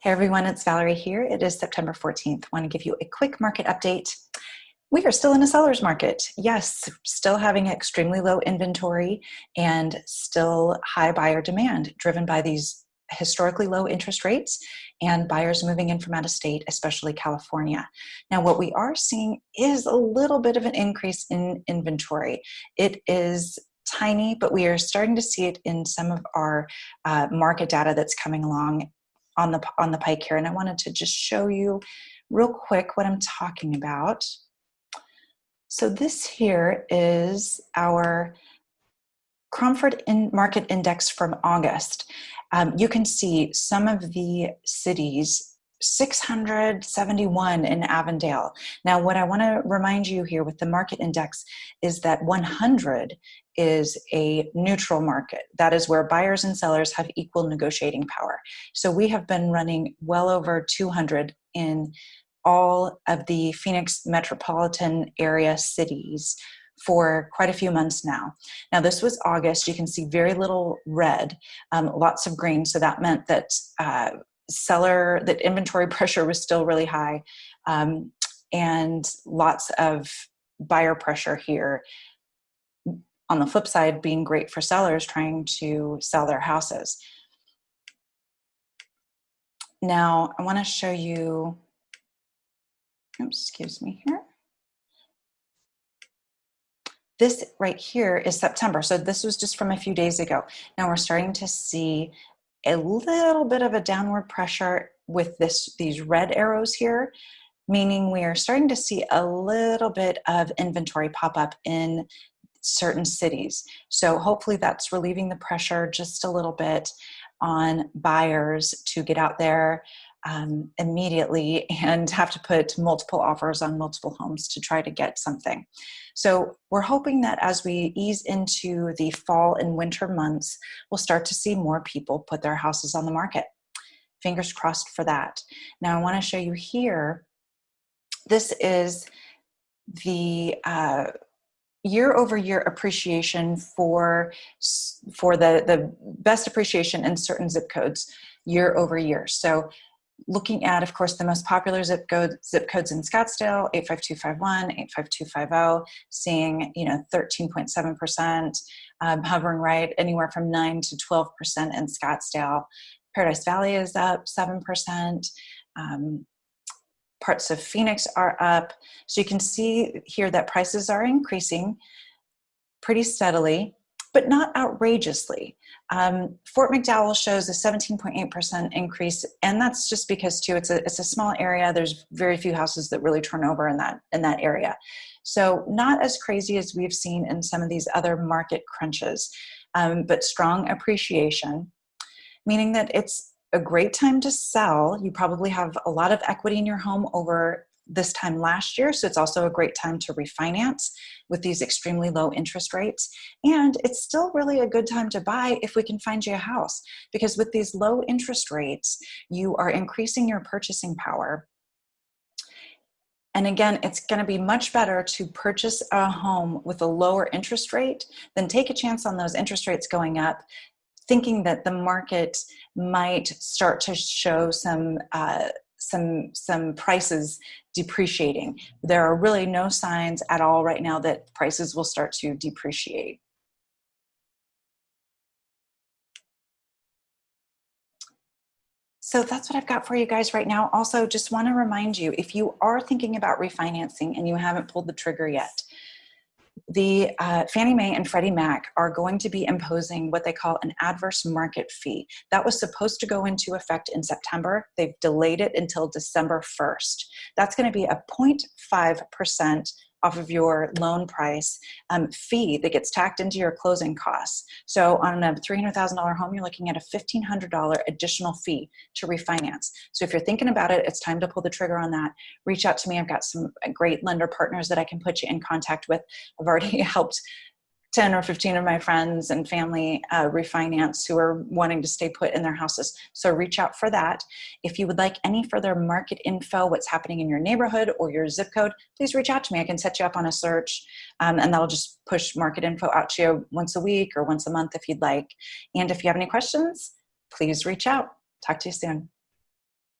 Hey everyone, it's Valerie here. It is September 14th. I want to give you a quick market update. We are still in a seller's market. Yes, still having extremely low inventory and still high buyer demand driven by these historically low interest rates and buyers moving in from out of state, especially California. Now, what we are seeing is a little bit of an increase in inventory. It is tiny, but we are starting to see it in some of our market data that's coming along on the pike here. And I wanted to just show you real quick what I'm talking about. So this here is our Cromford Market Index from August. You can see some of the cities, 671 in Avondale. Now, what I want to remind you here with the market index is that 100 is a neutral market. That is where buyers and sellers have equal negotiating power. So we have been running well over 200 in all of the Phoenix metropolitan area cities for quite a few months now. Now, this was August. You can see very little red, lots of green. So that meant that that inventory pressure was still really high, and lots of buyer pressure here. On the flip side, being great for sellers trying to sell their houses. Now, I want to show you, excuse me here. This right here is September. So this was just from a few days ago. Now we're starting to see a little bit of a downward pressure with these red arrows here, meaning we are starting to see a little bit of inventory pop up in certain cities. So hopefully that's relieving the pressure just a little bit on buyers to get out there immediately and have to put multiple offers on multiple homes to try to get something. So we're hoping that as we ease into the fall and winter months, we'll start to see more people put their houses on the market. Fingers crossed for that. Now I want to show you here, this is the year-over-year appreciation for the best appreciation in certain zip codes year over year. So looking at, of course, the most popular zip codes in Scottsdale, 85251, 85250, seeing 13.7%, hovering right anywhere from 9 to 12% in Scottsdale. Paradise Valley is up 7%. Parts of Phoenix are up. So you can see here that prices are increasing pretty steadily, but not outrageously. Fort McDowell shows a 17.8% increase, and that's just because too it's a small area. There's very few houses that really turn over in that area. So not as crazy as we've seen in some of these other market crunches, but strong appreciation, meaning that it's a great time to sell. You probably have a lot of equity in your home over this time last year, so it's also a great time to refinance with these extremely low interest rates. And it's still really a good time to buy if we can find you a house, because with these low interest rates, you are increasing your purchasing power. And again, it's going to be much better to purchase a home with a lower interest rate than take a chance on those interest rates going up, thinking that the market might start to show some prices depreciating. There are really no signs at all right now that prices will start to depreciate. So that's what I've got for you guys right now. Also, just want to remind you, if you are thinking about refinancing and you haven't pulled the trigger yet, the Fannie Mae and Freddie Mac are going to be imposing what they call an adverse market fee. That was supposed to go into effect in September. They've delayed it until December 1st. That's going to be a 0.5% off of your loan price fee that gets tacked into your closing costs. So on a $300,000 home, you're looking at a $1,500 additional fee to refinance. So if you're thinking about it, it's time to pull the trigger on that. Reach out to me. I've got some great lender partners that I can put you in contact with. I've already helped 10 or 15 of my friends and family refinance who are wanting to stay put in their houses. So reach out for that. If you would like any further market info, what's happening in your neighborhood or your zip code, please reach out to me. I can set you up on a search, and that'll just push market info out to you once a week or once a month if you'd like. And if you have any questions, please reach out. Talk to you soon.